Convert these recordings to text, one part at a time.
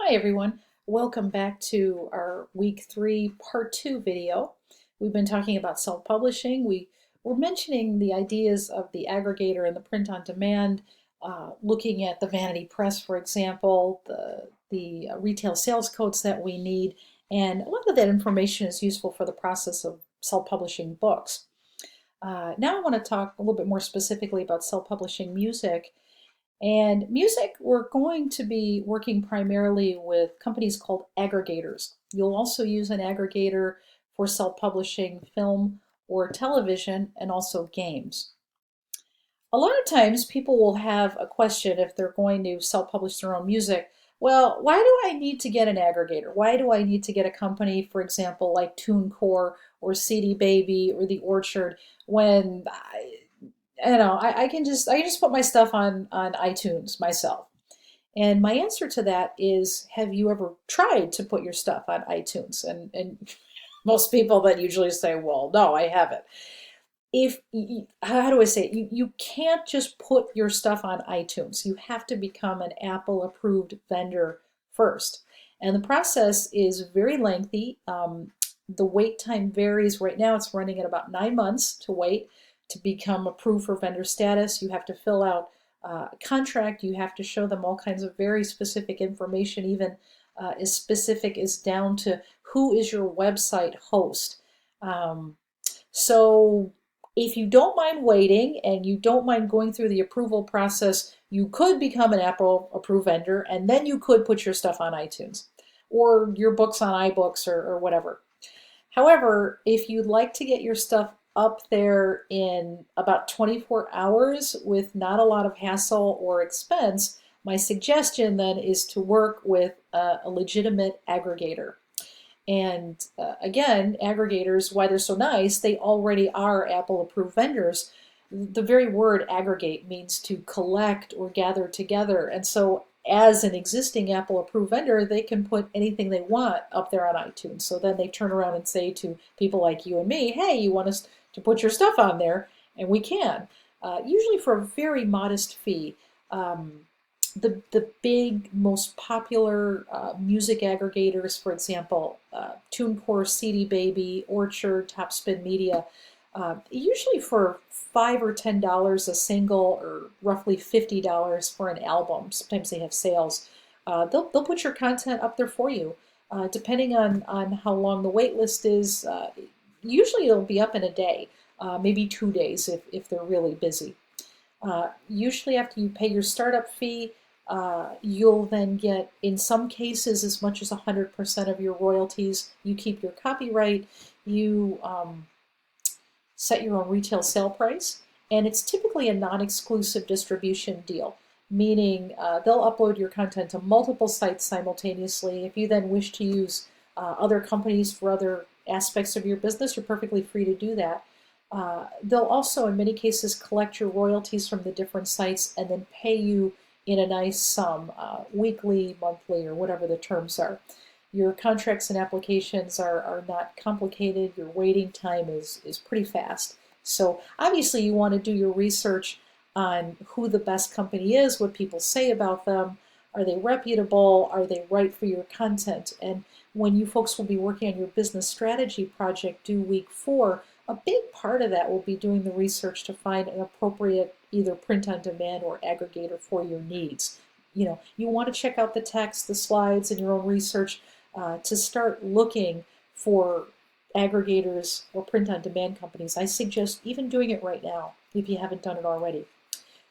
Hi everyone, welcome back to our week 3 part 2 video. We've been talking about self-publishing. We were mentioning the ideas of the aggregator and the print on demand, looking at the Vanity Press, for example, the retail sales codes that we need, and a lot of that information is useful for the process of self-publishing books. Now I want to talk a little bit more specifically about self-publishing music. And music, we're going to be working primarily with companies called aggregators. You'll also use an aggregator for self-publishing film or television and also games. A lot of times people will have a question if they're going to self-publish their own music. Well, why do I need to get an aggregator? Why do I need to get a company, for example, like TuneCore or CD Baby or The Orchard when I can just put my stuff on iTunes myself. And my answer to that is, have you ever tried to put your stuff on iTunes? And most people that usually say, well, no, I haven't. If how do I say it? You can't just put your stuff on iTunes. You have to become an Apple approved vendor first. And the process is very lengthy. The wait time varies. Right now, it's running at about 9 months to wait to become approved for vendor status. You have to fill out a contract. You have to show them all kinds of very specific information, even as specific as down to who is your website host. Um, so if you don't mind waiting and you don't mind going through the approval process, you could become an Apple approved vendor and then you could put your stuff on iTunes or your books on iBooks or whatever. However, if you'd like to get your stuff up there in about 24 hours with not a lot of hassle or expense, my suggestion then is to work with a legitimate aggregator. And again, aggregators, why they're so nice, they already are Apple approved vendors. The very word aggregate means to collect or gather together. And so, as an existing Apple approved vendor, they can put anything they want up there on iTunes. So then they turn around and say to people like you and me, hey, you want us to put your stuff on there? And we can, usually for a very modest fee. Um, the big, most popular music aggregators, for example, TuneCore, CD Baby, Orchard, Topspin Media, usually for $5 or $10 a single, or roughly $50 for an album. Sometimes they have sales. They'll put your content up there for you, depending on how long the wait list is. Usually it'll be up in a day, maybe 2 days if they're really busy. Usually after you pay your startup fee, you'll then get, in some cases, as much as 100% of your royalties. You keep your copyright, you set your own retail sale price, and it's typically a non-exclusive distribution deal, meaning they'll upload your content to multiple sites simultaneously. If you then wish to use other companies for other aspects of your business, you're perfectly free to do that. They'll also, in many cases, collect your royalties from the different sites and then pay you in a nice sum, weekly, monthly, or whatever the terms are. Your contracts and applications are not complicated. Your waiting time is pretty fast. So obviously you want to do your research on who the best company is, what people say about them. Are they reputable? Are they right for your content? And when you folks will be working on your business strategy project due week 4, a big part of that will be doing the research to find an appropriate either print on demand or aggregator for your needs. You want to check out the text, the slides, and your own research to start looking for aggregators or print on demand companies. I suggest even doing it right now if you haven't done it already.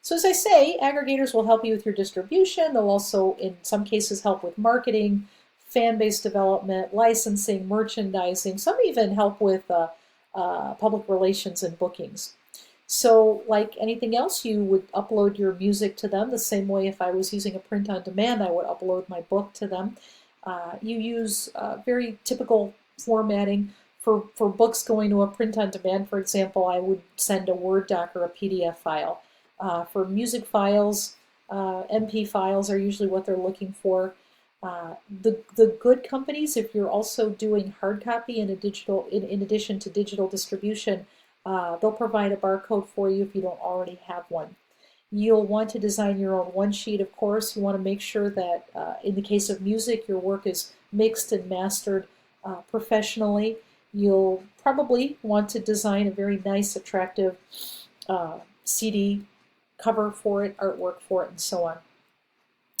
So as I say, aggregators will help you with your distribution. They'll also, in some cases, help with marketing, fan base development, licensing, merchandising. Some even help with public relations and bookings. So like anything else, you would upload your music to them the same way if I was using a print on demand, I would upload my book to them. You use very typical formatting. For books going to a print on demand, for example, I would send a Word doc or a PDF file. For music files, MP files are usually what they're looking for. The good companies, if you're also doing hard copy in a digital, in addition to digital distribution, they'll provide a barcode for you if you don't already have one. You'll want to design your own one sheet, of course. You want to make sure that in the case of music, your work is mixed and mastered professionally. You'll probably want to design a very nice, attractive CD cover for it, artwork for it, and so on.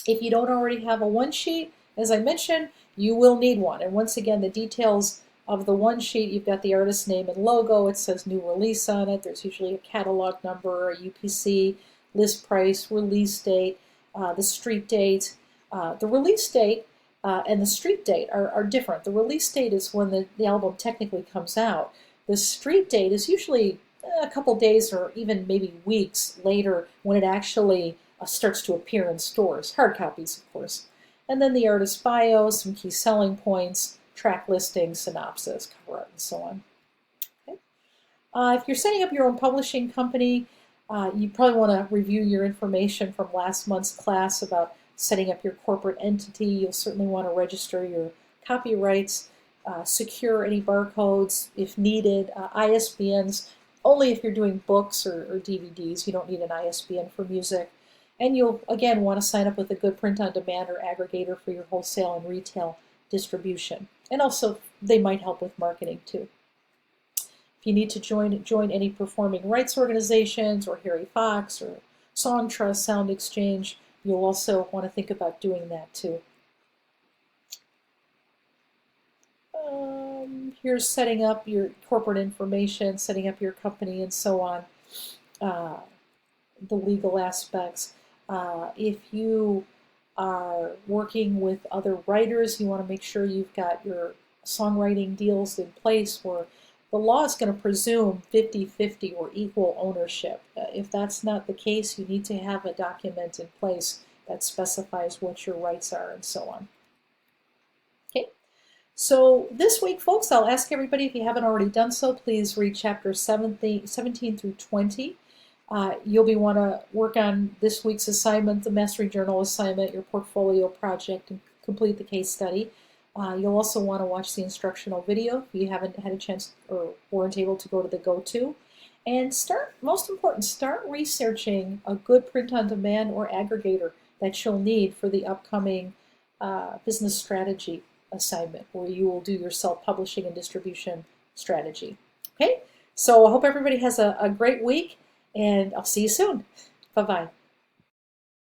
If you don't already have a one sheet, as I mentioned, you will need one. And once again, the details of the one sheet, you've got the artist name and logo. It says new release on it. There's usually a catalog number, a UPC, list price, release date, the street date. The release date and the street date are different. The release date is when the album technically comes out. The street date is usually a couple days or even maybe weeks later when it actually starts to appear in stores, hard copies, of course. And then the artist bio, some key selling points, track listing, synopsis, cover art, and so on. Okay. If you're setting up your own publishing company, you probably want to review your information from last month's class about setting up your corporate entity. You'll certainly want to register your copyrights, secure any barcodes if needed, ISBNs, only if you're doing books or DVDs. You don't need an ISBN for music. And you'll, again, want to sign up with a good print-on-demand or aggregator for your wholesale and retail distribution. And also, they might help with marketing, too. If you need to join any performing rights organizations or Harry Fox or Song Trust, Sound Exchange, you'll also want to think about doing that, too. Here's setting up your corporate information, setting up your company, and so on, the legal aspects. If you are working with other writers, you want to make sure you've got your songwriting deals in place where the law is going to presume 50-50 or equal ownership. If that's not the case, you need to have a document in place that specifies what your rights are and so on. Okay, so this week, folks, I'll ask everybody, if you haven't already done so, please read chapters 17 through 20. You'll want to work on this week's assignment, the Mastery Journal assignment, your portfolio project, and complete the case study. You'll also want to watch the instructional video if you haven't had a chance or weren't able to go to the go-to. And most important, start researching a good print-on-demand or aggregator that you'll need for the upcoming business strategy assignment, where you will do your self-publishing and distribution strategy. Okay, so I hope everybody has a great week, and I'll see you soon. Bye-bye.